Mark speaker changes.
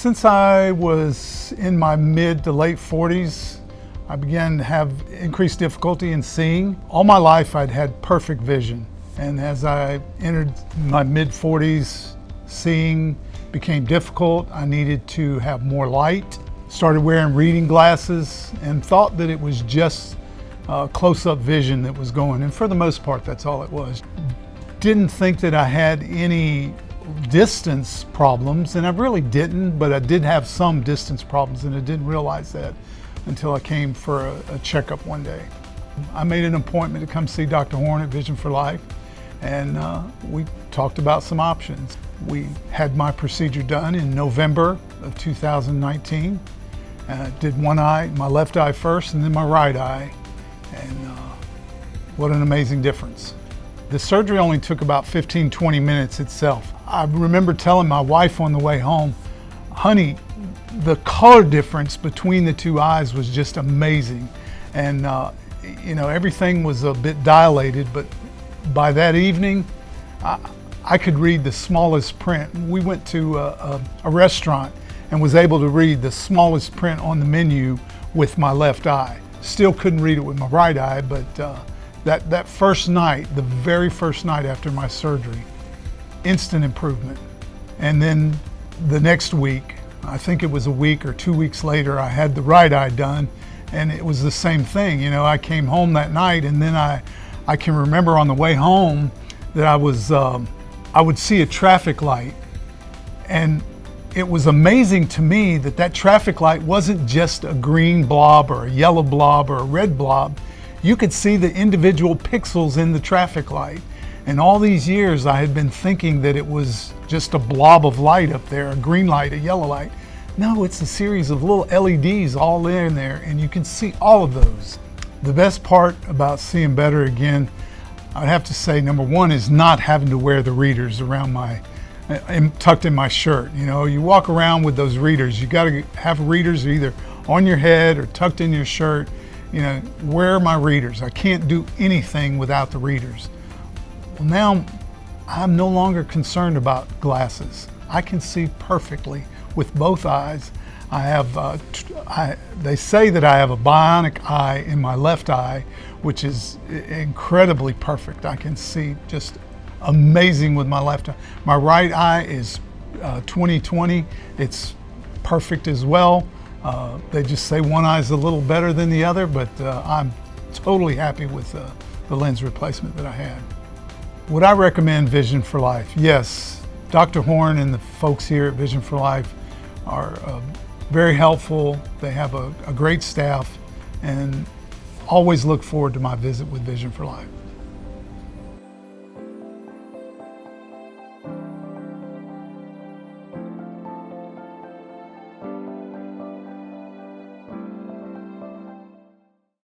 Speaker 1: Since I was in my mid to late 40s, I began to have increased difficulty in seeing. All my life I'd had perfect vision, and as I entered my mid 40s, seeing became difficult. I needed to have more light. Started wearing reading glasses and thought that it was just close-up vision that was going, and for the most part that's all it was. Didn't think that I had any distance problems, and I really didn't, but I did have some distance problems, and I didn't realize that until I came for a checkup one day. I made an appointment to come see Dr. Horn at Vision for Life, and we talked about some options. We had my procedure done in November of 2019. Did one eye, my left eye first, and then my right eye, and what an amazing difference. The surgery only took about 15-20 minutes itself. I remember telling my wife on the way home, honey, the color difference between the two eyes was just amazing. And you know, everything was a bit dilated, but by that evening, I could read the smallest print. We went to a restaurant and was able to read the smallest print on the menu with my left eye. Still couldn't read it with my right eye, but that first night, the very first night after my surgery, instant improvement. And then the next week, I think it was a week or 2 weeks later, I had the right eye done, and it was the same thing. You know, I came home that night, and then I can remember on the way home that I would see a traffic light, and it was amazing to me that that traffic light wasn't just a green blob or a yellow blob or a red blob. You could see the individual pixels in the traffic light. And all these years I had been thinking that it was just a blob of light up there, a green light, a yellow light. No, it's a series of little LEDs all in there, and you can see all of those. The best part about seeing better again, I'd have to say, number one is not having to wear the readers around tucked in my shirt. You know, you walk around with those readers, you gotta have readers either on your head or tucked in your shirt. You know, where are my readers? I can't do anything without the readers. Well, now I'm no longer concerned about glasses. I can see perfectly with both eyes. I have, they say that I have a bionic eye in my left eye, which is incredibly perfect. I can see just amazing with my left eye. My right eye is 20/20. It's perfect as well. They just say one eye is a little better than the other, but I'm totally happy with the lens replacement that I had. Would I recommend Vision for Life? Yes. Dr. Horn and the folks here at Vision for Life are very helpful. They have a great staff, and always look forward to my visit with Vision for Life.